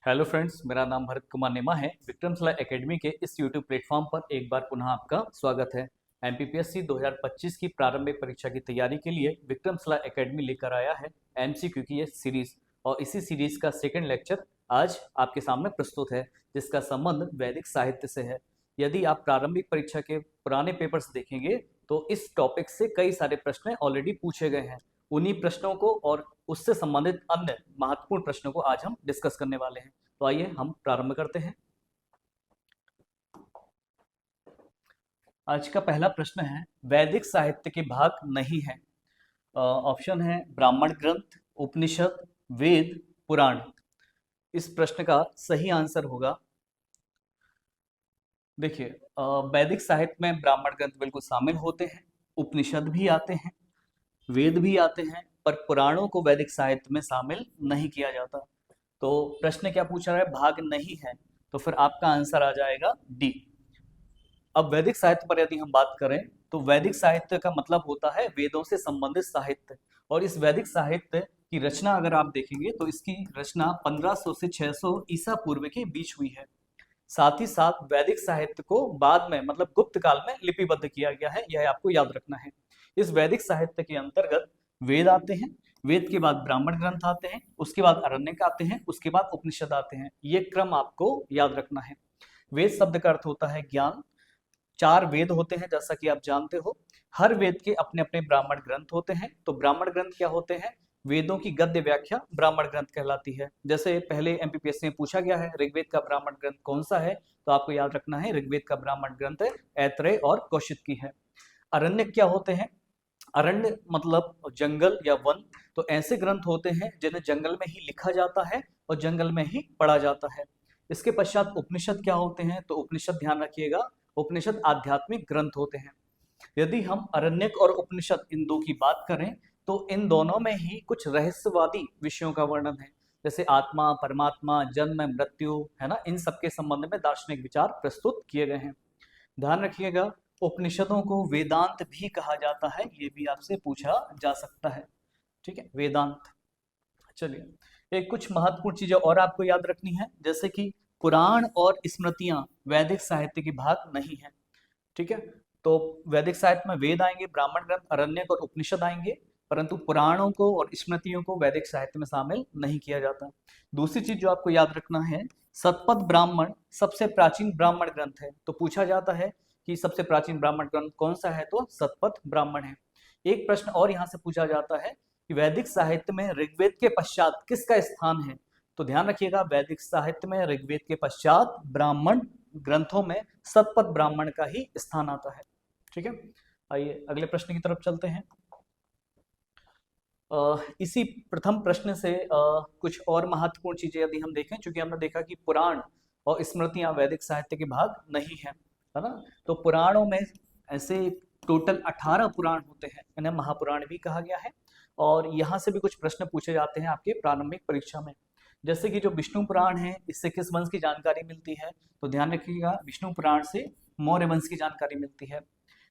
Hello friends, मेरा नाम भरत कुमार नेमा है। विक्रमशिला एकेडमी के इस यूट्यूब प्लेटफॉर्म पर एक बार पुनः आपका स्वागत है। एमपीपीएससी 2025 की प्रारंभिक परीक्षा की तैयारी के लिए विक्रमशिला एकेडमी लेकर आया है एमसीक्यू की ये सीरीज, और इसी सीरीज का सेकंड लेक्चर आज आपके सामने प्रस्तुत है, जिसका संबंध वैदिक साहित्य से है। यदि आप प्रारंभिक परीक्षा के पुराने पेपर्स देखेंगे तो इस टॉपिक से कई सारे प्रश्न ऑलरेडी पूछे गए हैं। उन्हीं प्रश्नों को और उससे संबंधित अन्य महत्वपूर्ण प्रश्नों को आज हम डिस्कस करने वाले हैं। तो आइए हम प्रारंभ करते हैं। आज का पहला प्रश्न है, वैदिक साहित्य के भाग नहीं है। ऑप्शन है ब्राह्मण ग्रंथ, उपनिषद, वेद, पुराण। इस प्रश्न का सही आंसर होगा, देखिए, वैदिक साहित्य में ब्राह्मण ग्रंथ बिल्कुल शामिल होते हैं, उपनिषद भी आते हैं, वेद भी आते हैं, पर पुराणों को वैदिक साहित्य में शामिल नहीं किया जाता। तो प्रश्न क्या पूछा रहा है, भाग नहीं है, तो फिर आपका आंसर आ जाएगा डी। अब वैदिक साहित्य पर यदि हम बात करें तो वैदिक साहित्य का मतलब होता है वेदों से संबंधित साहित्य, और इस वैदिक साहित्य की रचना अगर आप देखेंगे तो इसकी रचना 1500 से 600 ईसा पूर्व के बीच हुई है। साथ ही साथ वैदिक साहित्य को बाद में मतलब गुप्त काल में लिपिबद्ध किया गया है, यह आपको याद रखना है। इस वैदिक साहित्य के अंतर्गत वेद आते हैं, वेद के बाद ब्राह्मण ग्रंथ आते हैं, उसके बाद अरण्यक आते हैं, उसके बाद उपनिषद आते हैं। ये क्रम आपको याद रखना है। वेद शब्द का अर्थ होता है ज्ञान। 4 वेद होते हैं जैसा कि आप जानते हो। हर वेद के अपने अपने ब्राह्मण ग्रंथ होते हैं। तो ब्राह्मण ग्रंथ क्या होते हैं? वेदों की गद्य व्याख्या ब्राह्मण ग्रंथ कहलाती है। जैसे पहले एमपीपीएससी में पूछा गया है ऋग्वेद का ब्राह्मण ग्रंथ कौन सा है, तो आपको याद रखना है ऋग्वेद का ब्राह्मण ग्रंथ ऐत्रेय और कौशिकी है। अरण्यक क्या होते हैं? अरण्य मतलब जंगल या वन। तो ऐसे ग्रंथ होते हैं जिन्हें जंगल में ही लिखा जाता है और जंगल में ही पढ़ा जाता है। इसके पश्चात उपनिषद क्या होते हैं? तो उपनिषद ध्यान रखिएगा, उपनिषद आध्यात्मिक ग्रंथ होते हैं। यदि हम अरण्यक और उपनिषद इन दो की बात करें तो इन दोनों में ही कुछ रहस्यवादी विषयों का वर्णन है, जैसे आत्मा, परमात्मा, जन्म, मृत्यु, है ना, इन सब के संबंध में दार्शनिक विचार प्रस्तुत किए गए हैं। ध्यान रखिएगा, उपनिषदों को वेदांत भी कहा जाता है, ये भी आपसे पूछा जा सकता है। ठीक है, वेदांत। चलिए, एक कुछ महत्वपूर्ण चीजें और आपको याद रखनी है, जैसे कि पुराण और स्मृतियां वैदिक साहित्य की भाग नहीं है। ठीक है, तो वैदिक साहित्य में वेद आएंगे, ब्राह्मण ग्रंथ, अरण्यक और उपनिषद आएंगे, परंतु पुराणों को और स्मृतियों को वैदिक साहित्य में शामिल नहीं किया जाता। दूसरी चीज जो आपको याद रखना है, शतपथ ब्राह्मण सबसे प्राचीन ब्राह्मण ग्रंथ है। तो पूछा जाता है कि सबसे प्राचीन ब्राह्मण ग्रंथ कौन सा है, तो शतपथ ब्राह्मण है। एक प्रश्न और यहाँ से पूछा जाता है कि वैदिक साहित्य में ऋग्वेद के पश्चात किसका स्थान है? तो ध्यान रखिएगा, वैदिक साहित्य में ऋग्वेद के पश्चात ब्राह्मण ग्रंथों में शतपथ ब्राह्मण का ही स्थान आता है। ठीक है, आइए अगले प्रश्न की तरफ चलते हैं। इसी प्रथम प्रश्न से कुछ और महत्वपूर्ण चीजें यदि हम देखें, चूंकि हमने देखा कि पुराण और स्मृतियां वैदिक साहित्य के भाग नहीं है ना, तो पुराणों में ऐसे टोटल 18 पुराण होते हैं, इन्हें महापुराण भी कहा गया है। और यहाँ से भी कुछ प्रश्न पूछे जाते हैं आपके प्रारंभिक परीक्षा में, जैसे कि जो विष्णु पुराण है, इससे किस वंश की जानकारी मिलती है? तो ध्यान रखिएगा, विष्णु पुराण से मौर्य वंश की जानकारी मिलती है।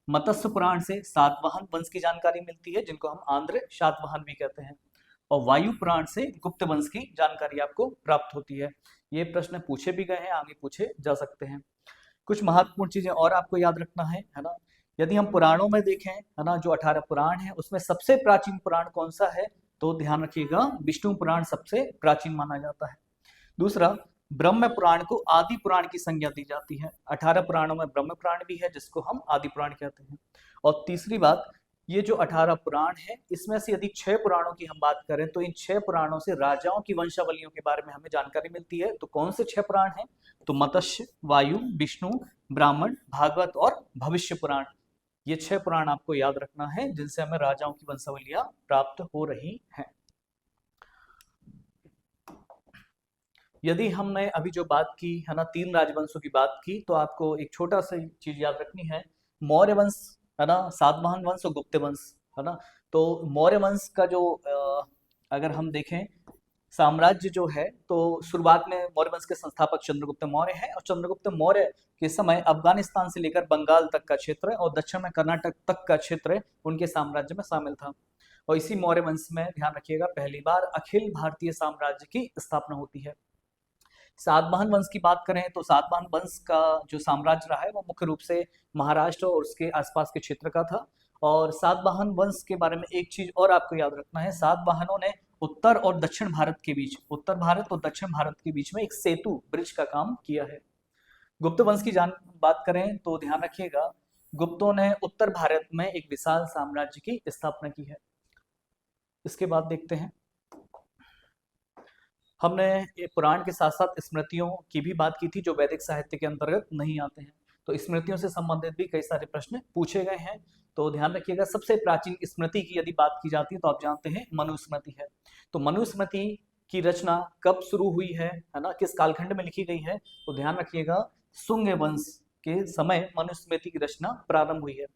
मत्स्य पुराण से सातवाहन वंश की जानकारी मिलती है, जिनको हम आंध्र सातवाहन भी कहते हैं। और वायु पुराण से गुप्त वंश की जानकारी आपको प्राप्त होती है। ये प्रश्न पूछे भी गए हैं, आगे पूछे जा सकते हैं। कुछ महत्वपूर्ण चीजें और आपको याद रखना है ना। यदि हम पुराणों में देखें, है ना, जो 18 पुराण है उसमें सबसे प्राचीन पुराण कौन सा है? तो ध्यान रखिएगा, विष्णु पुराण सबसे प्राचीन माना जाता है। दूसरा, ब्रह्म पुराण को आदि पुराण की संज्ञा दी जाती है। 18 पुराणों में ब्रह्म पुराण भी है, जिसको हम आदि पुराण कहते हैं। और तीसरी बात, ये जो 18 पुराण है, इसमें से यदि 6 पुराणों की हम बात करें तो इन 6 पुराणों से राजाओं की वंशावलियों के बारे में हमें जानकारी मिलती है। तो कौन से 6 पुराण हैं? तो मत्स्य, वायु, विष्णु, ब्राह्मण, भागवत और भविष्य पुराण। ये 6 पुराण आपको याद रखना है, जिनसे हमें राजाओं की वंशावलियां प्राप्त हो रही हैं। यदि हमने अभी जो बात की है ना, 3 राजवंशों की बात की, तो आपको एक छोटा सा चीज याद रखनी है। मौर्य वंश, है ना, सातवाहन वंश और गुप्त वंश, है ना। तो मौर्य वंश का जो अगर हम देखें साम्राज्य जो है, तो शुरुआत में मौर्य वंश के संस्थापक चंद्रगुप्त मौर्य हैं, और चंद्रगुप्त मौर्य के समय अफगानिस्तान से लेकर बंगाल तक का क्षेत्र और दक्षिण में कर्नाटक तक का क्षेत्र उनके साम्राज्य में शामिल था। और इसी मौर्य वंश में ध्यान रखिएगा, पहली बार अखिल भारतीय साम्राज्य की स्थापना होती है। सातवाहन वंश की बात करें तो सातवाहन वंश का जो साम्राज्य रहा है वो मुख्य रूप से महाराष्ट्र और उसके आसपास के क्षेत्र का था। और सातवाहन वंश के बारे में एक चीज और आपको याद रखना है, सातवाहनों ने उत्तर और दक्षिण भारत के बीच, उत्तर भारत और दक्षिण भारत के बीच में एक सेतु ब्रिज का काम किया है। गुप्त वंश की बात करें तो ध्यान रखिएगा, गुप्तों ने उत्तर भारत में एक विशाल साम्राज्य की स्थापना की है। इसके बाद देखते हैं, हमने ये पुराण के साथ साथ स्मृतियों की भी बात की थी जो वैदिक साहित्य के अंतर्गत नहीं आते हैं। तो स्मृतियों से संबंधित भी कई सारे प्रश्न पूछे गए हैं। तो ध्यान रखिएगा, सबसे प्राचीन स्मृति की यदि बात की जाती है तो आप जानते हैं मनुस्मृति है। तो मनुस्मृति की रचना कब शुरू हुई है ना, किस कालखंड में लिखी गई है? तो ध्यान रखिएगा, शुंग वंश के समय मनुस्मृति की रचना प्रारंभ हुई है।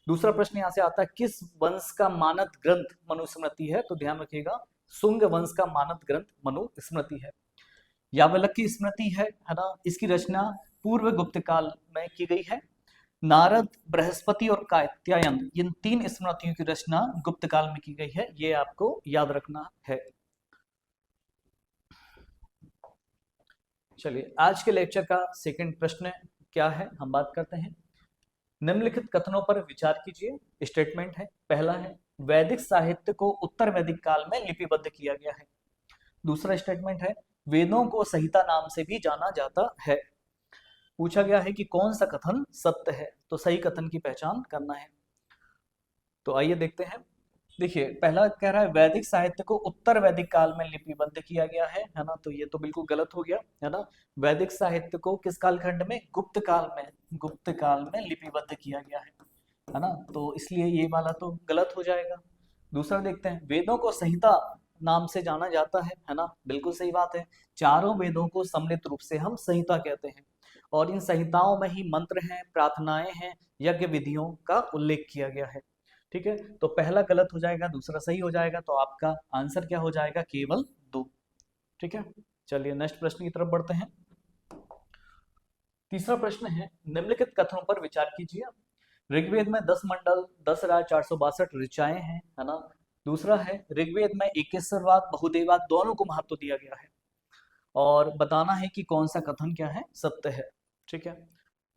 दूसरा प्रश्न यहाँ से आता है, किस वंश का मानद ग्रंथ मनुस्मृति है? तो ध्यान रखिएगा, शुंग वंश का मानद ग्रंथ मनुस्मृति है। यावलक्की स्मृति है ना, इसकी रचना पूर्व गुप्त काल में की गई है। नारद, बृहस्पति और कात्यायन, इन 3 स्मृतियों की रचना गुप्त काल में की गई है, ये आपको याद रखना है। चलिए, आज के लेक्चर का सेकंड प्रश्न क्या है, हम बात करते हैं। निम्नलिखित कथनों पर विचार कीजिए। स्टेटमेंट है, पहला है वैदिक साहित्य को उत्तर वैदिक काल में लिपिबद्ध किया गया है। दूसरा स्टेटमेंट है, वेदों को संहिता नाम से भी जाना जाता है। पूछा गया है कि कौन सा कथन सत्य है, तो सही कथन की पहचान करना है। तो आइए देखते हैं। देखिए, पहला कह रहा है वैदिक साहित्य को उत्तर वैदिक काल में लिपिबद्ध किया गया है ना, तो ये तो बिल्कुल गलत हो गया है ना। वैदिक साहित्य को किस कालखंड में? गुप्त काल में, गुप्त काल में लिपिबद्ध किया गया है ना, तो इसलिए ये वाला तो गलत हो जाएगा। दूसरा देखते हैं, वेदों को संहिता नाम से जाना जाता है ना, बिल्कुल सही बात है। चारों वेदों को सम्मिलित रूप से हम संहिता कहते हैं और इन संहिताओं में ही मंत्र हैं, प्रार्थनाएं हैं, यज्ञ विधियों का उल्लेख किया गया है। ठीक है, तो पहला गलत हो जाएगा, दूसरा सही हो जाएगा, तो आपका आंसर क्या हो जाएगा? केवल 2। ठीक है, चलिए नेक्स्ट प्रश्न की तरफ बढ़ते हैं। तीसरा प्रश्न है, निम्नलिखित कथनों पर विचार कीजिए। ऋग्वेद में 10 मंडल, 10,462 ऋचाएं हैं, है ना। दूसरा है, ऋग्वेद में एकेश्वरवाद, बहुदेववाद दोनों को महत्व दिया गया है और बताना है कि कौन सा कथन क्या है, सत्य है। ठीक है,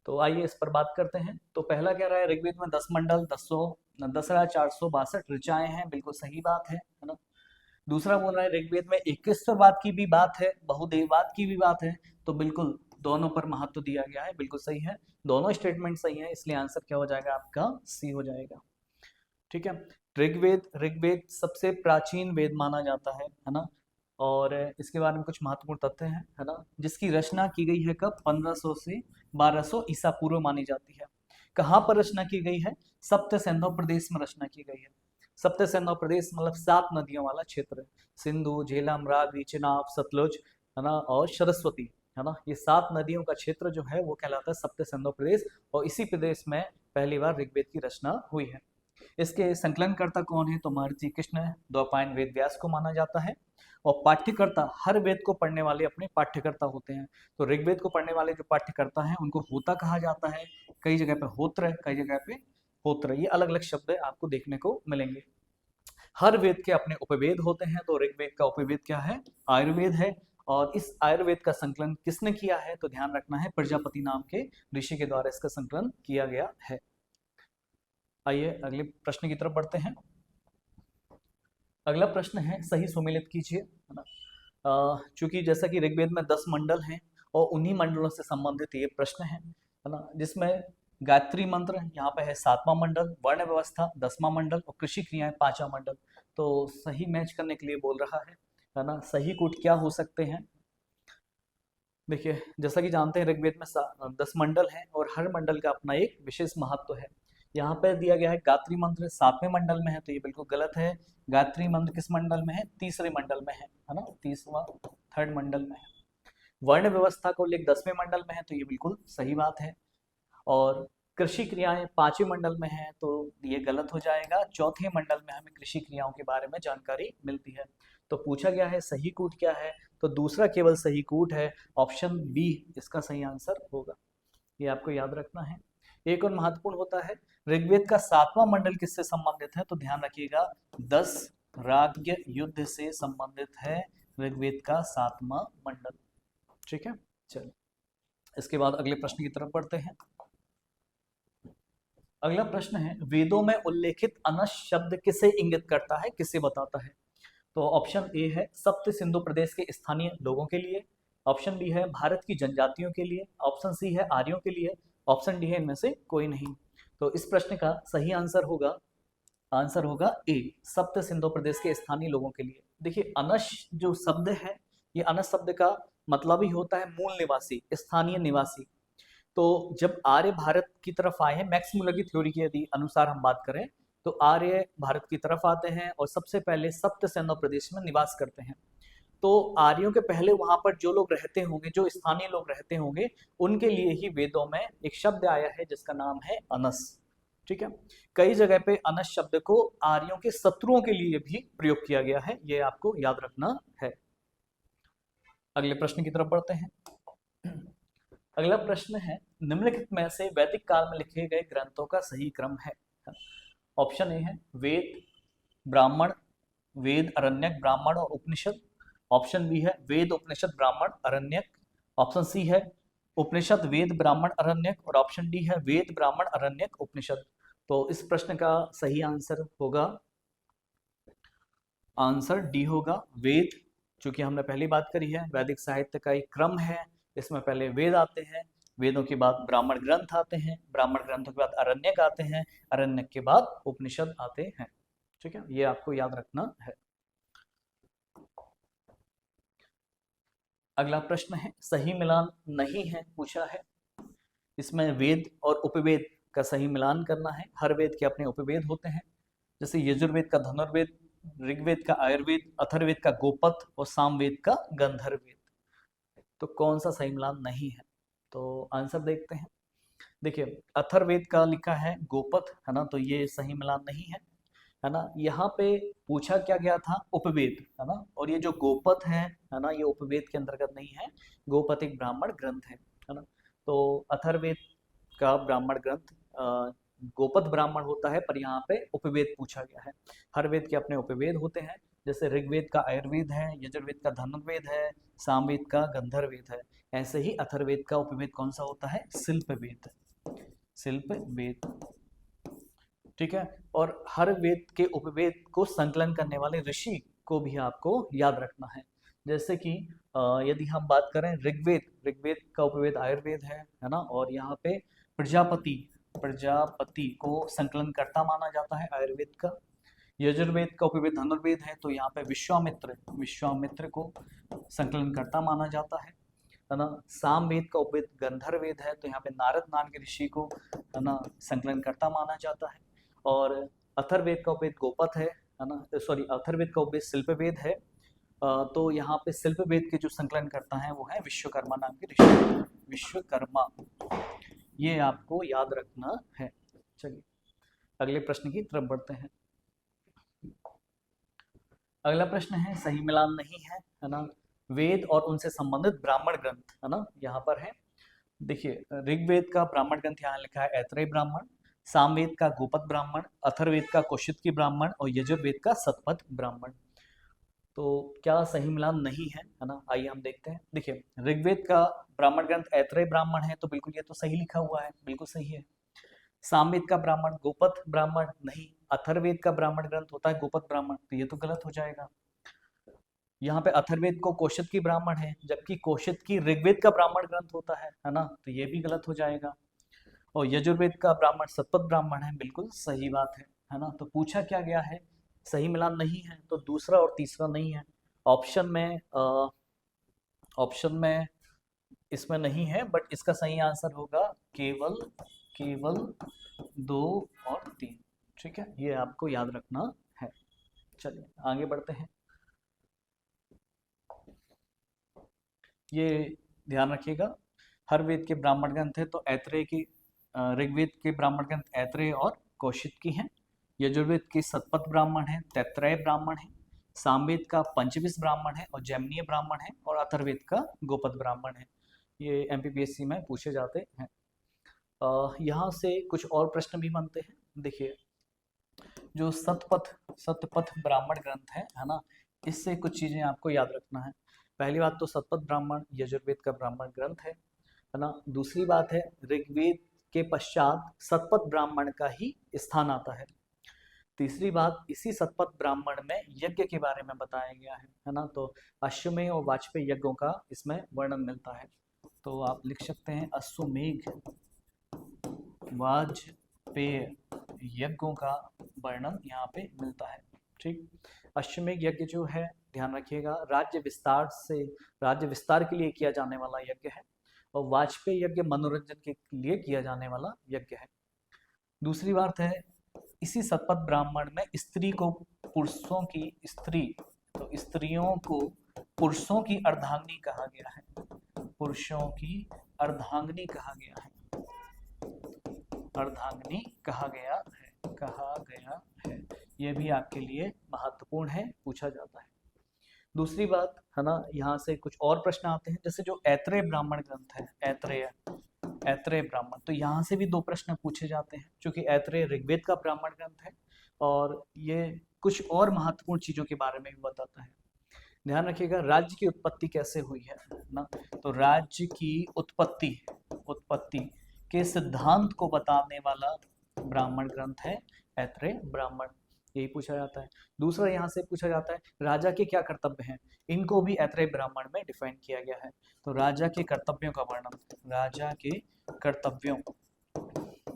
तो आइए इस पर बात करते हैं। तो पहला कह रहा है ऋग्वेद में 10 मंडल, 10,462 ऋचाएं हैं, बिल्कुल सही बात है ना। दूसरा बोल रहा है ऋग्वेद में एकेश्वरवाद की भी बात है, बहुदेववाद की भी बात है, तो बिल्कुल दोनों पर महत्व दिया गया है, बिल्कुल सही है, दोनों स्टेटमेंट सही है, इसलिए आंसर क्या हो जाएगा आपका? सी हो जाएगा। ठीक है, ऋग्वेद सबसे प्राचीन वेद माना जाता है ना, और इसके बारे में कुछ महत्वपूर्ण तथ्य हैं, है ना। जिसकी रचना की गई है कब? 1500 से 1200 ईसा पूर्व मानी जाती है। कहाँ पर रचना की गई है? सप्त सिंधु प्रदेश में रचना की गई है। सप्त सिंधु प्रदेश मतलब 7 नदियों वाला क्षेत्र, सिंधु, झेलम, रावी, चिनाब, सतलुज, है ना, और सरस्वती, है ना, ये 7 नदियों का क्षेत्र जो है वो कहलाता है सप्त सिंधु प्रदेश, और इसी प्रदेश में पहली बार ऋग्वेद की रचना हुई है। इसके संकलनकर्ता कौन है? तो महर्षि कृष्ण द्वैपायन वेद व्यास को माना जाता है। और पाठ्यकर्ता, हर वेद को पढ़ने वाले अपने पाठ्यकर्ता होते हैं, तो ऋग्वेद को पढ़ने वाले जो पाठ्यकर्ता हैं उनको होता कहा जाता है। कई जगह पे होत्र, कई जगह पे होत्र, ये अलग अलग शब्द आपको देखने को मिलेंगे। हर वेद के अपने उपवेद होते हैं, तो ऋग्वेद का उपवेद क्या है? आयुर्वेद है। और इस आयुर्वेद का संकलन किसने किया है? तो ध्यान रखना है, प्रजापति नाम के ऋषि के द्वारा इसका संकलन किया गया है। आइए अगले प्रश्न की तरफ बढ़ते हैं। अगला प्रश्न है, सही सुमेलित कीजिए, है ना। चूंकि जैसा कि ऋग्वेद में 10 मंडल हैं और उन्हीं मंडलों से संबंधित ये प्रश्न है ना, जिसमें गायत्री मंत्र यहाँ पे है 7वां मंडल, वर्ण व्यवस्था 10वां मंडल और कृषि क्रियाएं 5वां मंडल। तो सही मैच करने के लिए बोल रहा है ना। सही कूट क्या हो सकते हैं? देखिए, जैसा कि जानते हैं ऋग्वेद में 10 मंडल हैं और हर मंडल का अपना एक विशेष महत्व है। यहाँ पर दिया गया है गायत्री मंत्र 7वें मंडल में है, तो ये बिल्कुल गलत है। गायत्री मंत्र किस मंडल में है? तीसरे मंडल में है ना, तीसरा, थर्ड मंडल में है। वर्ण व्यवस्था को उल्लेख 10वें मंडल में है, तो ये बिल्कुल सही बात है। और कृषि क्रियाएं 5वें मंडल में है, तो ये गलत हो जाएगा। चौथे मंडल में हमें कृषि क्रियाओं के बारे में जानकारी मिलती है। तो पूछा गया है सही कूट क्या है, तो दूसरा केवल सही कूट है, ऑप्शन बी इसका सही आंसर होगा, ये आपको याद रखना है। एक और महत्वपूर्ण होता है, ऋग्वेद का 7वां मंडल किससे संबंधित है? तो ध्यान रखिएगा, 10 राग्य युद्ध से संबंधित है ऋग्वेद का 7वां मंडल। ठीक है, चलिए इसके बाद अगले प्रश्न की तरफ बढ़ते हैं। अगला प्रश्न है, वेदों में उल्लेखित अनस शब्द किसे इंगित करता है, किसे बताता है? तो ऑप्शन ए है सप्त सिंधु प्रदेश के स्थानीय लोगों के लिए, ऑप्शन बी है भारत की जनजातियों के लिए, ऑप्शन सी है आर्यों के लिए, ऑप्शन डी है इनमें से कोई नहीं। तो इस प्रश्न का सही आंसर होगा ए, सप्त सिंधु प्रदेश के स्थानीय लोगों के लिए। देखिए अनश जो शब्द है, ये अनश शब्द का मतलब ही होता है मूल निवासी, स्थानीय निवासी। तो जब आर्य भारत की तरफ आए हैं, मैक्स मुलर की थ्योरी के यदि अनुसार हम बात करें, तो आर्य भारत की तरफ आते हैं और सबसे पहले सप्त सिंधु प्रदेश में निवास करते हैं। तो आर्यों के पहले वहां पर जो लोग रहते होंगे, जो स्थानीय लोग रहते होंगे, उनके लिए ही वेदों में एक शब्द आया है जिसका नाम है अनस। ठीक है, कई जगह पे अनस शब्द को आर्यों के शत्रुओं के लिए भी प्रयोग किया गया है, ये आपको याद रखना है। अगले प्रश्न की तरफ बढ़ते हैं। अगला प्रश्न है, निम्नलिखित में से वैदिक काल में लिखे गए ग्रंथों का सही क्रम है? ऑप्शन ए है वेद, ब्राह्मण, वेद, अरण्यक, ब्राह्मण और उपनिषद। ऑप्शन बी है वेद, उपनिषद, ब्राह्मण, अरण्यक। ऑप्शन सी है उपनिषद, वेद, ब्राह्मण, अरण्यक। और ऑप्शन डी है वेद, ब्राह्मण, अरण्यक, उपनिषद। तो इस प्रश्न का सही आंसर होगा, आंसर डी होगा वेद। चूंकि हमने पहली बात करी है, वैदिक साहित्य का एक क्रम है, इसमें पहले वेद आते हैं, वेदों के बाद ब्राह्मण ग्रंथ आते हैं, ब्राह्मण ग्रंथों के बाद अरण्यक आते हैं, अरण्यक के बाद उपनिषद आते हैं। ठीक है, ये आपको याद रखना है। अगला प्रश्न है, सही मिलान नहीं है पूछा है। इसमें वेद और उपवेद का सही मिलान करना है। हर वेद के अपने उपवेद होते हैं, जैसे यजुर्वेद का धनुर्वेद, ऋग्वेद का आयुर्वेद, अथर्ववेद का गोपथ और सामवेद का गंधर्ववेद। तो कौन सा सही मिलान नहीं है? तो आंसर देखते हैं। देखिए अथर्ववेद का लिखा है गोपथ, है ना, तो ये सही मिलान नहीं है ना। यहाँ पे पूछा क्या गया था, उपवेद, है ना, और ये जो गोपथ है ना, ये उपवेद के अंतर्गत नहीं है। गोपथ एक ब्राह्मण ग्रंथ है ना। तो अथर्ववेद का ब्राह्मण ग्रंथ गोपथ ब्राह्मण होता है, पर यहाँ पे उपवेद पूछा गया है। हर वेद के अपने उपवेद होते हैं, जैसे ऋग्वेद का आयुर्वेद है, यजुर्वेद का धनुर्वेद है, सामवेद का गंधर्ववेद है। ऐसे ही अथर्ववेद का उपवेद कौन सा होता है, शिल्पवेद, शिल्पवेद। ठीक है, और हर वेद के उपवेद को संकलन करने वाले ऋषि को भी आपको याद रखना है। जैसे कि यदि हम बात करें ऋग्वेद का उपवेद आयुर्वेद है ना, और यहाँ पे प्रजापति को संकलन करता माना जाता है आयुर्वेद का। यजुर्वेद का उपवेद धनुर्वेद है, तो यहाँ पे विश्वामित्र को संकलन करता माना जाता है ना। सामवेद का उपवेद गंधर्ववेद है, तो यहाँ पे नारद नाम के ऋषि को, है ना, संकलन करता माना जाता है। और अथर्ववेद का उपवेद गोपथ है ना, सॉरी, अथर्ववेद का उपवेद शिल्पवेद है। तो यहाँ पे शिल्पवेद के जो संकलन करता है वो है विश्वकर्मा नाम के ऋषि, विश्वकर्मा। ये आपको याद रखना है। चलिए अगले प्रश्न की तरफ बढ़ते हैं। अगला प्रश्न है, सही मिलान नहीं है ना, वेद और उनसे संबंधित ब्राह्मण ग्रंथ, है ना, यहाँ पर है। देखिए ऋग्वेद का ब्राह्मण ग्रंथ यहाँ लिखा है ऐत्रेय ब्राह्मण, सामवेद का गोपथ ब्राह्मण, अथर्ववेद का कौशिकी ब्राह्मण और यजुर्वेद का शतपथ ब्राह्मण। तो क्या सही मिलान नहीं है ना, आइए हम देखते हैं। देखिए ऋग्वेद का ब्राह्मण ग्रंथ ऐत्रेय ब्राह्मण है, तो बिल्कुल ये तो सही लिखा हुआ है, बिल्कुल सही है। सामवेद का ब्राह्मण गोपथ ब्राह्मण नहीं, अथर्ववेद का ब्राह्मण ग्रंथ होता है गोपथ ब्राह्मण, तो ये तो गलत हो जाएगा। यहाँ पे अथर्ववेद को कौशिकी ब्राह्मण है, जबकि कौशिकी ऋग्वेद का ब्राह्मण ग्रंथ होता है ना, तो ये भी गलत हो जाएगा। और यजुर्वेद का ब्राह्मण शतपथ ब्राह्मण है, बिल्कुल सही बात है ना। तो पूछा क्या गया है, सही मिलान नहीं है, तो दूसरा और तीसरा नहीं है। ऑप्शन में इसमें नहीं है, बट इसका सही आंसर होगा केवल 2 और 3। ठीक है, ये आपको याद रखना है। चलिए आगे बढ़ते हैं। ये ध्यान रखिएगा, हर वेद के ब्राह्मण ग्रंथ है, तो ऐत्रेय की, ऋग्वेद के ब्राह्मण ग्रंथ ऐत्रेय और कौशिकी हैं, यजुर्वेद के शतपथ ब्राह्मण है, तैत्रेय ब्राह्मण है, सामवेद का पंचविश ब्राह्मण है और जैमिनीय ब्राह्मण है, और अथर्ववेद का गोपथ ब्राह्मण है। ये एमपीपीएससी में पूछे जाते हैं। यहाँ से कुछ और प्रश्न भी बनते हैं। देखिए जो शतपथ ब्राह्मण ग्रंथ है ना, इससे कुछ चीजें आपको याद रखना है। पहली बात तो शतपथ ब्राह्मण यजुर्वेद का ब्राह्मण ग्रंथ है ना। दूसरी बात है ऋग्वेद के पश्चात शतपथ ब्राह्मण का ही स्थान आता है। तीसरी बात, इसी शतपथ ब्राह्मण में यज्ञ के बारे में बताया गया है ना। तो अश्वमेध और वाजपेय यज्ञों का इसमें वर्णन मिलता है। तो आप लिख सकते हैं अश्वमेध वाजपेय यज्ञों का वर्णन यहाँ पे मिलता है। ठीक, अश्वमेध यज्ञ जो है ध्यान रखिएगा राज्य विस्तार के लिए किया जाने वाला यज्ञ है, और वाजपेय यज्ञ मनोरंजन के लिए किया जाने वाला यज्ञ है। दूसरी बात है इसी शतपथ ब्राह्मण में स्त्रियों को पुरुषों की अर्धांगिनी कहा गया है। पुरुषों की अर्धांगिनी कहा गया है। अर्धांगिनी कहा गया है। यह भी आपके लिए महत्वपूर्ण है, पूछा जाता है। दूसरी बात है ना, यहाँ से कुछ और प्रश्न आते हैं, जैसे जो ऐत्रेय ब्राह्मण ग्रंथ है, ऐत्रेय ब्राह्मण, तो यहाँ से भी 2 प्रश्न पूछे जाते हैं, क्योंकि ऐत्रेय ऋग्वेद का ब्राह्मण ग्रंथ है और ये कुछ और महत्वपूर्ण चीजों के बारे में भी बताता है। ध्यान रखिएगा राज्य की उत्पत्ति कैसे हुई है ना। तो राज्य की उत्पत्ति के सिद्धांत को बताने वाला ब्राह्मण ग्रंथ है ऐत्रेय ब्राह्मण, यही पूछा जाता है। दूसरा यहाँ से पूछा जाता है राजा के क्या कर्तव्य हैं, इनको भी ऐत्रेय ब्राह्मण में डिफाइन किया गया है। तो राजा के कर्तव्यों का वर्णन, राजा के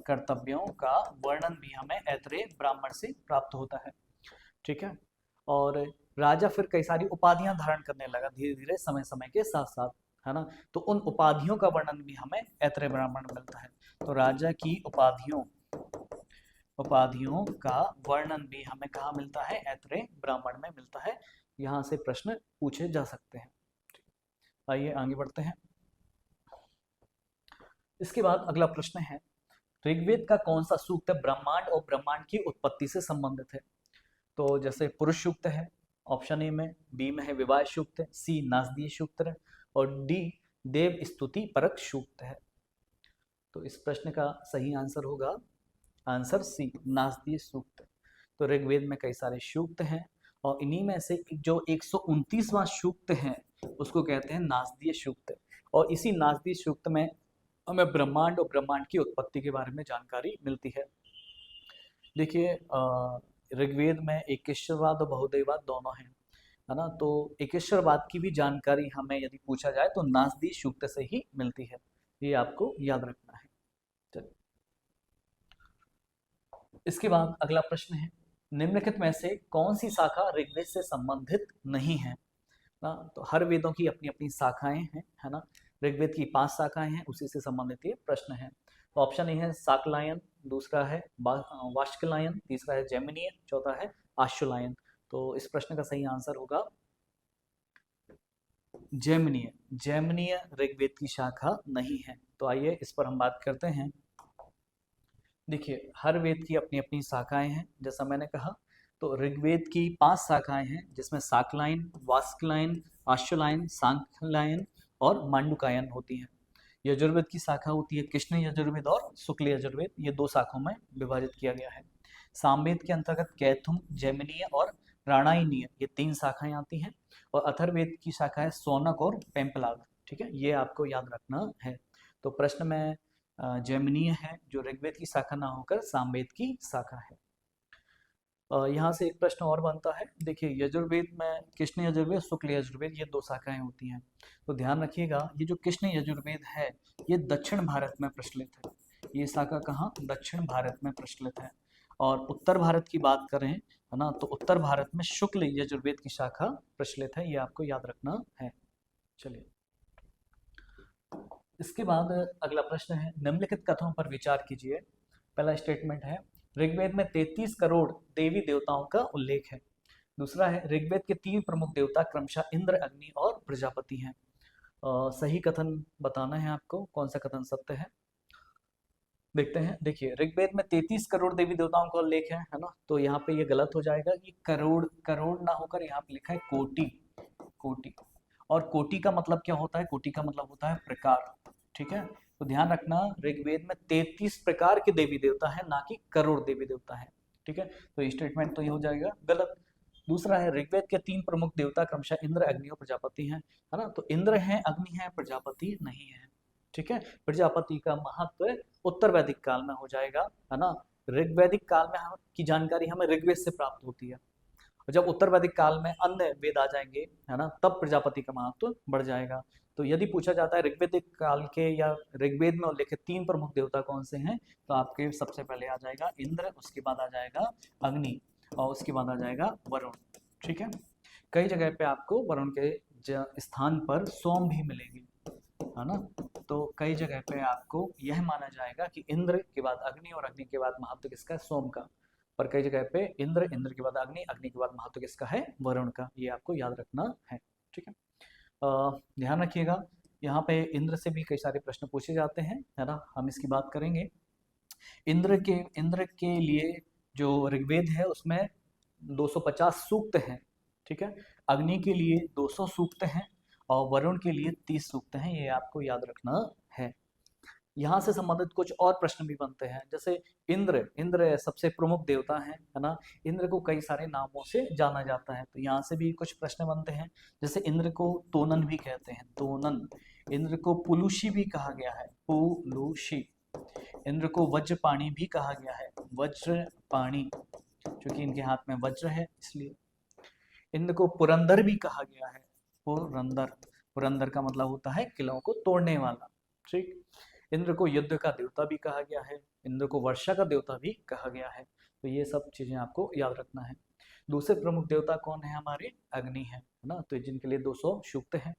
कर्तव्यों का वर्णन भी हमें ऐत्रेय ब्राह्मण से प्राप्त होता है। ठीक है, और राजा फिर कई सारी उपाधियां धारण करने लगा धीरे धीरे समय समय के साथ साथ, है ना। तो उन उपाधियों का वर्णन भी हमें ऐत्रेय ब्राह्मण में मिलता है। तो राजा की उपाधियों का वर्णन भी हमें कहाँ मिलता है, ऐत्रेय ब्राह्मण में मिलता है। यहाँ से प्रश्न पूछे जा सकते हैं। आइए आगे बढ़ते हैं। इसके बाद अगला प्रश्न है ऋग्वेद का कौन सा सूक्त ब्रह्मांड और ब्रह्मांड की उत्पत्ति से संबंधित है। तो जैसे पुरुष सूक्त है ऑप्शन ए में, बी में है विवाह सूक्त है, सी नासदीय सूक्त है, और डी देव स्तुति परक सूक्त है। तो इस प्रश्न का सही आंसर होगा आंसर सी, नासदीय सूक्त। तो ऋग्वेद में कई सारे सूक्त हैं और इन्हीं में से जो 129वां सूक्त है उसको कहते हैं नासदीय सूक्त, और इसी नासदीय सूक्त में हमें ब्रह्मांड और ब्रह्मांड की उत्पत्ति के बारे में जानकारी मिलती है। देखिए ऋग्वेद में एकेश्वरवाद और बहुदेववाद दोनों हैं, है ना। तो एकेश्वरवाद की भी जानकारी हमें यदि पूछा जाए तो नासदीय सूक्त से ही मिलती है, ये आपको याद रखना है। चलिए इसके बाद अगला प्रश्न है निम्नलिखित में से कौन सी शाखा ऋग्वेद से संबंधित नहीं है ना। तो हर वेदों की अपनी अपनी शाखाएं हैं, है ना। ऋग्वेद की 5 शाखाएं हैं, उसी से संबंधित ये प्रश्न है। तो ऑप्शन ए है शाक्लायन, दूसरा है वाष्कलायन, तीसरा है जैमिनीय, चौथा है आश्वलायन। तो इस प्रश्न का सही आंसर होगा जैमिनीय। जैमिनीय ऋग्वेद की शाखा नहीं है। तो आइए इस पर हम बात करते हैं। देखिए हर वेद की अपनी अपनी शाखाएं हैं, जैसा मैंने कहा। तो ऋग्वेद की 5 शाखाएं हैं, जिसमें शाक्लायन, वाष्कलायन, आश्वलायन, सांख्यलायन और मांडुकायन होती हैं। यजुर्वेद की शाखा होती है कृष्ण यजुर्वेद और शुक्ल यजुर्वेद, ये 2 शाखाओं में विभाजित किया गया है। सामवेद के अंतर्गत कैथुम, जैमिनीय और राणायनीय, ये 3 शाखाएं आती हैं। और अथर्ववेद की शाखा है सौनक और पेंपलाग। ठीक है, ये आपको याद रखना है। तो प्रश्न में जैमिनीय है जो ऋग्वेद की शाखा ना होकर सामवेद की शाखा है। यहाँ से एक प्रश्न और बनता है। देखिए यजुर्वेद में कृष्ण यजुर्वेद, शुक्ल यजुर्वेद, ये 2 शाखाएं होती हैं। तो ध्यान रखिएगा ये जो कृष्ण यजुर्वेद है ये दक्षिण भारत में प्रचलित है। ये शाखा कहाँ, दक्षिण भारत में प्रचलित है। और उत्तर भारत की बात करें, है ना, तो उत्तर भारत में शुक्ल यजुर्वेद की शाखा प्रचलित है, ये आपको याद रखना है। चलिए इसके बाद अगला प्रश्न है निम्नलिखित कथनों पर विचार कीजिए। पहला स्टेटमेंट है ऋग्वेद में 33 करोड़ देवी देवताओं का उल्लेख है। दूसरा है ऋग्वेद के 3 प्रमुख देवता क्रमशः इंद्र, अग्नि और प्रजापति हैं। सही कथन बताना है आपको, कौन सा कथन सत्य है, देखते हैं। देखिए ऋग्वेद में 33 करोड़ देवी देवताओं का उल्लेख है ना। तो यहाँ पे ये गलत हो जाएगा कि करोड़ करोड़ ना होकर यहाँ पे लिखा है कोटि। कोटि, और कोटि का मतलब क्या होता है, कोटि का मतलब होता है प्रकार। ठीक है, तो ध्यान रखना ऋग्वेद में 33 प्रकार के देवी देवता हैं, ना कि करोड़ देवी देवता हैं। ठीक है, तो स्टेटमेंट तो ये हो जाएगा गलत। दूसरा है ऋग्वेद के 3 प्रमुख देवता क्रमशः इंद्र, अग्नि और प्रजापति हैं, है ना। तो इंद्र है, अग्नि है, प्रजापति नहीं है। ठीक है, प्रजापति का महत्व उत्तर वैदिक काल में हो जाएगा, है ना। ऋग्वैदिक काल में की जानकारी हमें ऋग्वेद से प्राप्त होती है, और जब उत्तर वैदिक काल में अन्य वेद आ जाएंगे, है ना, तब प्रजापति का महत्व बढ़ जाएगा। तो यदि पूछा जाता है ऋग्वैदिक काल के या ऋग्वेद में उल्लेखित 3 प्रमुख देवता कौन से हैं, तो आपके सबसे पहले आ जाएगा इंद्र, उसके बाद आ जाएगा अग्नि, और उसके बाद आ जाएगा वरुण। ठीक है, कई जगह पे आपको वरुण के स्थान पर सोम भी मिलेगी, है ना। तो कई जगह पे आपको यह माना जाएगा कि इंद्र के बाद अग्नि और अग्नि के बाद महत्व किसका है, सोम का। पर कई जगह पे इंद्र, इंद्र के बाद अग्नि, अग्नि के बाद महत्व किसका है, वरुण का। ये आपको याद रखना है। ठीक है, ध्यान रखिएगा, यहाँ पे इंद्र से भी कई सारे प्रश्न पूछे जाते हैं, है ना, हम इसकी बात करेंगे। इंद्र के लिए जो ऋग्वेद है उसमें 250 सूक्त हैं। ठीक है, अग्नि के लिए 200 सूक्त हैं, और वरुण के लिए 30 सूक्त हैं। ये आपको याद रखना है। यहाँ से संबंधित कुछ और प्रश्न भी बनते हैं, जैसे इंद्र सबसे प्रमुख देवता है ना। इंद्र को कई सारे नामों से जाना जाता है, तो यहाँ से भी कुछ प्रश्न बनते हैं। जैसे इंद्र को तोनन भी कहते हैं, तोनन। इंद्र को पुलुषी भी कहा गया है, पुलुषी। इंद्र को वज्रपाणी भी कहा गया है, वज्रपाणी, क्योंकि इनके हाथ में वज्र है इसलिए। इंद्र को पुरंदर भी कहा गया है, पुरंदर। पुरंदर का मतलब होता है किलों को तोड़ने वाला। ठीक, इंद्र को युद्ध का देवता भी कहा गया है, इंद्र को वर्षा का देवता भी कहा गया है। तो ये सब चीजें आपको याद रखना है। दूसरे प्रमुख देवता कौन है हमारे, अग्नि है ना। तो जिनके लिए 200 सूक्त हैं।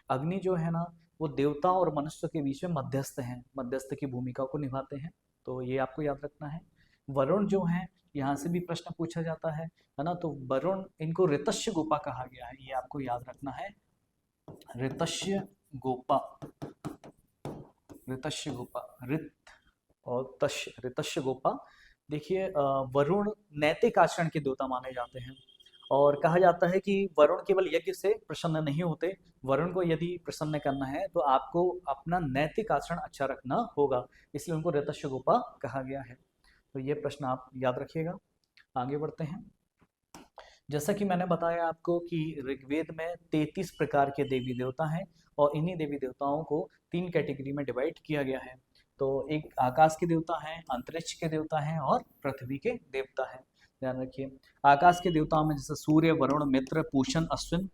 अग्नि जो है ना, वो देवता और मनुष्य के बीच में मध्यस्थ हैं, मध्यस्थ की भूमिका को निभाते हैं। तो ये आपको याद रखना है। वरुण जो है, यहाँ से भी प्रश्न पूछा जाता है ना। तो वरुण, इनको ऋतस्य गोपा कहा गया है, ये आपको याद रखना है। ऋतस्य गोपा, ऋतस्य गोपा, ऋत और तस्य, ऋतस्य गोपा। देखिए, वरुण नैतिक आचरण के देवता माने जाते हैं, और कहा जाता है कि वरुण केवल यज्ञ से प्रसन्न नहीं होते। वरुण को यदि प्रसन्न करना है तो आपको अपना नैतिक आचरण अच्छा रखना होगा, इसलिए उनको ऋतस्य गोपा कहा गया है। तो ये प्रश्न आप याद रखिएगा। आगे बढ़ते हैं। जैसा कि मैंने बताया आपको कि ऋग्वेद में 33 प्रकार के देवी देवता हैं, और इन्हीं देवी देवताओं को 3 कैटेगरी में डिवाइड किया गया है। तो एक आकाश के देवता हैं, अंतरिक्ष के देवता हैं, और पृथ्वी के देवता हैं। ध्यान रखिए, आकाश के देवताओं में जैसे सूर्य, वरुण, मित्र, पूषण, अश्विन,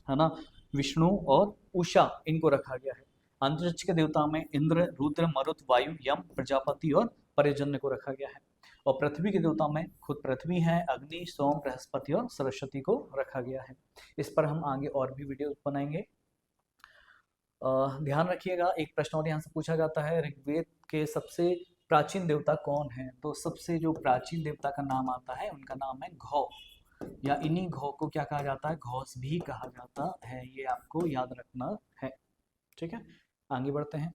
है ना, विष्णु और उषा, इनको रखा गया है। अंतरिक्ष के देवताओं में इंद्र, रुद्र, मरुत, वायु, यम, प्रजापति और पर्जन्य को रखा गया है। और पृथ्वी के देवताओं में खुद पृथ्वी है, अग्नि, सोम, बृहस्पति और सरस्वती को रखा गया है। इस पर हम आगे और भी वीडियो बनाएंगे। ध्यान रखिएगा, एक प्रश्न और यहाँ से पूछा जाता है, ऋग्वेद के सबसे प्राचीन देवता कौन है। तो सबसे जो प्राचीन देवता का नाम आता है, उनका नाम है घौ, या इन्हीं घौ को क्या कहा जाता है, घोष भी कहा जाता है। ये आपको याद रखना है। ठीक है, आगे बढ़ते हैं।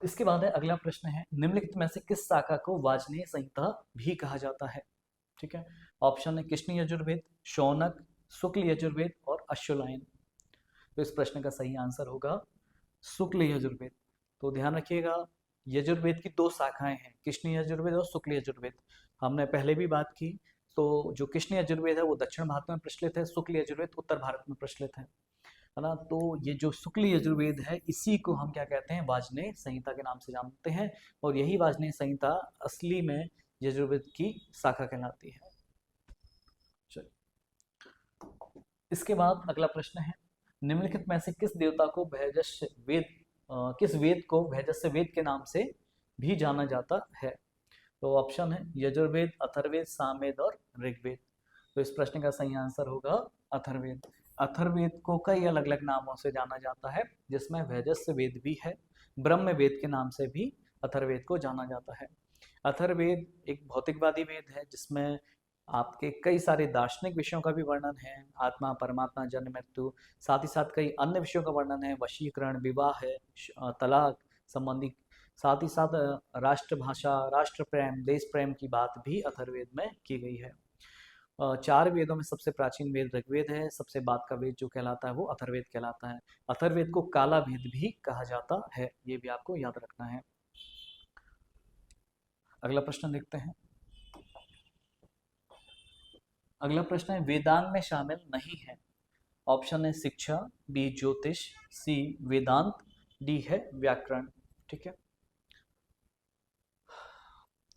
इसके बाद है अगला प्रश्न है, निम्नलिखित में से किस शाखा को वाजनेय संहिता भी कहा जाता है। ठीक है, ऑप्शन है कृष्ण यजुर्वेद, शौनक, शुक्ल यजुर्वेद और अश्वलायन। तो इस प्रश्न का सही आंसर होगा शुक्ल यजुर्वेद। तो ध्यान रखिएगा, यजुर्वेद की 2 शाखाएं हैं, कृष्ण यजुर्वेद और शुक्ल यजुर्वेद। हमने पहले भी बात की। तो जो कृष्ण यजुर्वेद है वो दक्षिण भारत में प्रचलित है, शुक्ल यजुर्वेद उत्तर भारत में प्रचलित है ना। तो ये जो शुक्ल यजुर्वेद है, इसी को हम क्या कहते हैं, वाजनेय संहिता के नाम से जानते हैं, और यही वाजनेय संहिता असली में यजुर्वेद की शाखा कहलाती है। चलिए, इसके बाद अगला प्रश्न है, निम्नलिखित में से किस देवता को भैजस्य वेद, किस वेद को भैजस्य वेद के नाम से भी जाना जाता है। तो ऑप्शन है यजुर्वेद, अथर्ववेद, सामवेद और ऋग्वेद। तो इस प्रश्न का सही आंसर होगा अथर्ववेद। अथर्ववेद को कई अलग अलग नामों से जाना जाता है, जिसमें वैजस्य वेद भी है, ब्रह्म वेद के नाम से भी अथर्ववेद को जाना जाता है। अथर्ववेद एक भौतिकवादी वेद है, जिसमें आपके कई सारे दार्शनिक विषयों का भी वर्णन है, आत्मा, परमात्मा, जन्म, मृत्यु, साथ ही साथ कई अन्य विषयों का वर्णन है, वशीकरण, विवाह है, तलाक संबंधी, साथ ही साथ राष्ट्रभाषा, राष्ट्र प्रेम, देश प्रेम की बात भी अथर्ववेद में की गई है। 4 वेदों में सबसे प्राचीन वेद ऋग्वेद है, सबसे बाद का वेद जो कहलाता है वो अथर्ववेद कहलाता है। अथर्ववेद को काला वेद भी कहा जाता है, ये भी आपको याद रखना है। अगला प्रश्न देखते हैं। अगला प्रश्न है वेदांग में शामिल नहीं है। ऑप्शन है शिक्षा, बी ज्योतिष, सी वेदांत, डी है व्याकरण। ठीक है,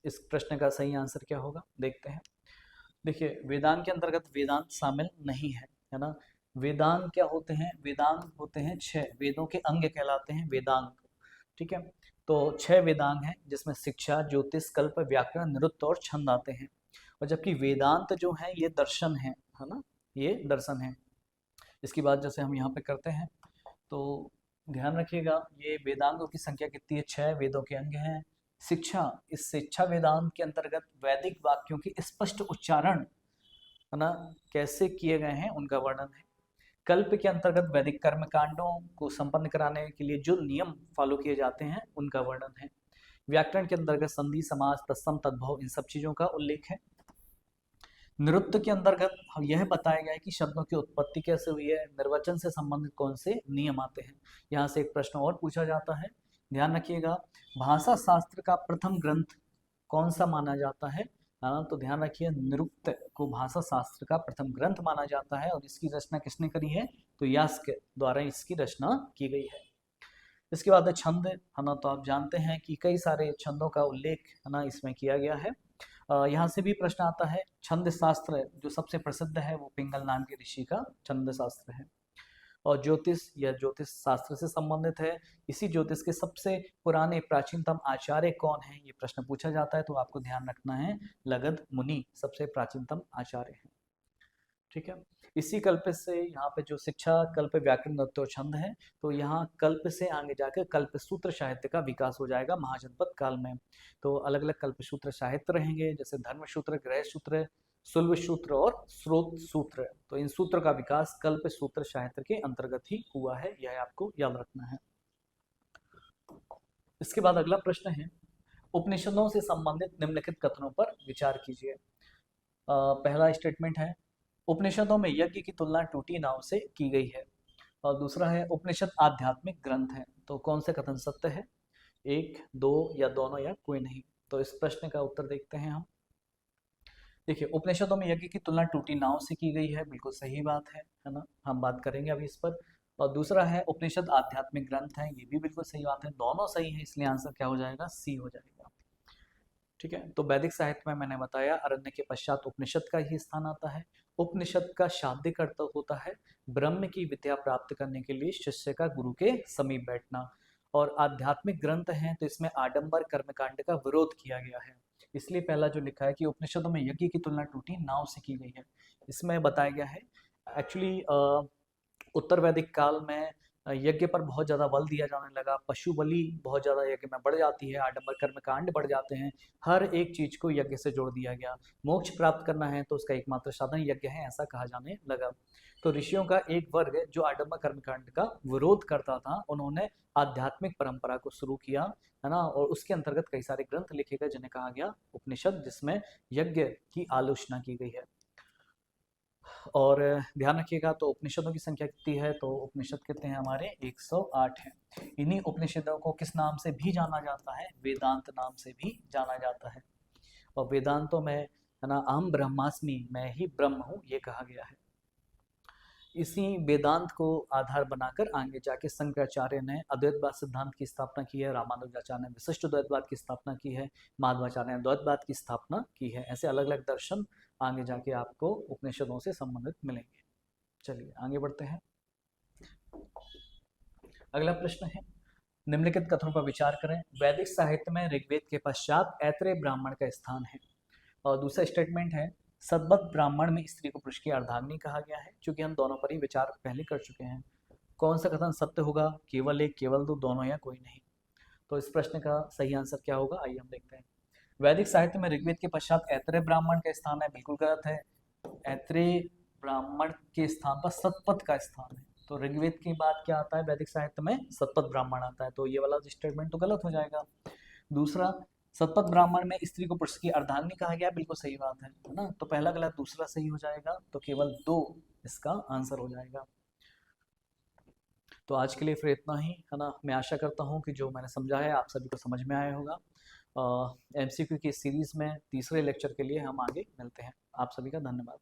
इस प्रश्न का सही आंसर क्या होगा देखते हैं। देखिए वेदांत के अंतर्गत वेदांत शामिल नहीं है ना। वेदांग क्या होते हैं? वेदांग होते हैं 6 वेदों के अंग कहलाते हैं वेदांग। ठीक है, तो 6 वेदांग हैं जिसमें शिक्षा, ज्योतिष, कल्प, व्याकरण, नृत्य और छंद आते हैं। और जबकि वेदांत जो है ये दर्शन है ना, ये दर्शन है। इसकी बात जैसे हम यहाँ पे करते हैं तो ध्यान रखिएगा, ये वेदांगों की संख्या कितनी है? 6 वेदों के अंग हैं। शिक्षा, इस शिक्षा वेदांत के अंतर्गत वैदिक वाक्यों की स्पष्ट उच्चारण है ना कैसे किए गए हैं उनका वर्णन है। कल्प के अंतर्गत वैदिक कर्म कांडों को संपन्न कराने के लिए जो नियम फॉलो किए जाते हैं उनका वर्णन है। व्याकरण के अंतर्गत संधि, समास, तत्सम, तद्भव इन सब चीजों का उल्लेख है। नृत्य के अंतर्गत यह बताया गया है कि शब्दों की उत्पत्ति कैसे हुई है, निर्वचन से संबंधित कौन से नियम आते हैं। यहाँ से एक प्रश्न और पूछा जाता है, ध्यान रखिएगा, भाषा शास्त्र का प्रथम ग्रंथ कौन सा माना जाता है? तो ध्यान रखिए, नृत्य को भाषा शास्त्र का प्रथम ग्रंथ माना जाता है। और इसकी रचना किसने करी है? तो यास्क द्वारा इसकी रचना की गई है। इसके बाद है छंद है ना, तो आप जानते हैं कि कई सारे छंदों का उल्लेख है ना इसमें किया गया है। यहाँ से भी प्रश्न आता है। छंद शास्त्र जो सबसे प्रसिद्ध है वो पिंगल नाम के ऋषि का छंद शास्त्र है। और ज्योतिष या ज्योतिष शास्त्र से संबंधित है। इसी ज्योतिष के सबसे पुराने प्राचीनतम आचार्य कौन है, ये प्रश्न पूछा जाता है। तो आपको ध्यान रखना है, लगध मुनि सबसे प्राचीनतम आचार्य है। ठीक है, इसी कल्प से यहाँ पे जो शिक्षा, कल्प, व्याकरण, नृत्य और छंद है, तो यहाँ कल्प से आगे जाकर कल्प सूत्र साहित्य का विकास हो जाएगा महाजनपद काल में। तो अलग अलग कल्प सूत्र साहित्य रहेंगे, जैसे धर्म सूत्र, गृह सूत्र, शुल्ब सूत्र और स्रोत सूत्र। तो इन सूत्र का विकास कल्प सूत्र साहित्य के अंतर्गत ही हुआ है, यह आपको याद रखना है। इसके बाद अगला प्रश्न है, उपनिषदों से संबंधित निम्नलिखित कथनों पर विचार कीजिए। पहला स्टेटमेंट है, उपनिषदों में यज्ञ की तुलना टूटी नाव से की गई है। और दूसरा है, उपनिषद आध्यात्मिक ग्रंथ है। तो कौन से कथन सत्य है? 1, 2 या दोनों या कोई नहीं? तो इस प्रश्न का उत्तर देखते हैं हम। देखिए, उपनिषदों में यज्ञ की तुलना टूटी नाव से की गई है, बिल्कुल सही बात है ना, हम बात करेंगे अभी इस पर। और दूसरा है, उपनिषद आध्यात्मिक ग्रंथ है, ये भी बिल्कुल सही बात है, दोनों सही है, इसलिए आंसर क्या हो जाएगा? सी हो जाएगा। ठीक है, तो वैदिक साहित्य में मैंने बताया अरण्य के पश्चात उपनिषद का ही स्थान आता है। उपनिषद का शाब्दिक अर्थ होता है ब्रह्म की विद्या प्राप्त करने के लिए शिष्य का गुरु के समीप बैठना। और आध्यात्मिक ग्रंथ हैं तो इसमें आडंबर कर्मकांड का विरोध किया गया है, इसलिए पहला जो लिखा है कि उपनिषदों में यज्ञ की तुलना टूटी नाव से की गई है, इसमें बताया गया है एक्चुअली उत्तर वैदिक काल में यज्ञ पर बहुत ज़्यादा बल दिया जाने लगा, पशु बलि बहुत ज़्यादा यज्ञ में बढ़ जाती है, आडंबर कर्मकांड बढ़ जाते हैं, हर एक चीज को यज्ञ से जोड़ दिया गया। मोक्ष प्राप्त करना है तो उसका एकमात्र साधन यज्ञ है, ऐसा कहा जाने लगा। तो ऋषियों का एक वर्ग जो आडंबर कर्मकांड का विरोध करता था, उन्होंने आध्यात्मिक परंपरा को शुरू किया है ना, और उसके अंतर्गत कई सारे ग्रंथ लिखे गए जिन्हें कहा गया उपनिषद, जिसमें यज्ञ की आलोचना की गई है। और ध्यान रखिएगा, तो उपनिषदों की संख्या कितनी है? तो उपनिषद कितने हैं हमारे? 108 हैं। इन्हीं उपनिषदों को किस नाम से भी जाना जाता है? वेदांत नाम से भी जाना जाता है। और वेदांतों में है ना, अहम ब्रह्मास्मि, मैं ही ब्रह्म हूँ, ये कहा गया है। इसी वेदांत को आधार बनाकर आगे जाके शंकराचार्य ने अद्वैतवाद सिद्धांत की स्थापना की है, रामानुजाचार्य ने विशिष्ट द्वैतवाद की स्थापना की है, माधवाचार्य ने द्वैतवाद की स्थापना की है। ऐसे अलग अलग दर्शन आगे जाके आपको उपनिषदों से संबंधित मिलेंगे। चलिए आगे बढ़ते हैं। अगला प्रश्न है, निम्नलिखित कथनों पर विचार करें। वैदिक साहित्य में ऋग्वेद के पश्चात ऐत्रेय ब्राह्मण का स्थान है। और दूसरा स्टेटमेंट है, सद्वत ब्राह्मण में स्त्री को पुरुष की अर्धांगिनी कहा गया है, क्योंकि हम दोनों पर ही विचार पहले कर चुके हैं। कौन सा कथन सत्य होगा? केवल एक, केवल दो, दोनों या कोई नहीं? तो इस प्रश्न का सही आंसर क्या होगा, आइए हम देखते हैं। वैदिक साहित्य में ऋग्वेद के पश्चात ऐत्रेय ब्राह्मण का स्थान है, बिल्कुल गलत है। ऐत्रेय ब्राह्मण के स्थान पर सतपथ का स्थान है। तो ऋग्वेद के बाद क्या आता है वैदिक साहित्य में? सतपथ ब्राह्मण आता है, तो ये वाला स्टेटमेंट तो गलत हो जाएगा। दूसरा, सतपथ ब्राह्मण में स्त्री को पुरुष की अर्धांगिनी कहा गया, बिल्कुल सही बात है ना, तो पहला गलत, दूसरा सही हो जाएगा, तो केवल 2 इसका आंसर हो जाएगा। तो आज के लिए फिर इतना ही है ना। मैं आशा करता हूँ कि जो मैंने समझा है आप सभी को समझ में आया होगा। एमसीक्यू की सीरीज में तीसरे लेक्चर के लिए हम आगे मिलते हैं। आप सभी का धन्यवाद।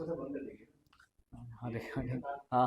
हाँ देखा हाँ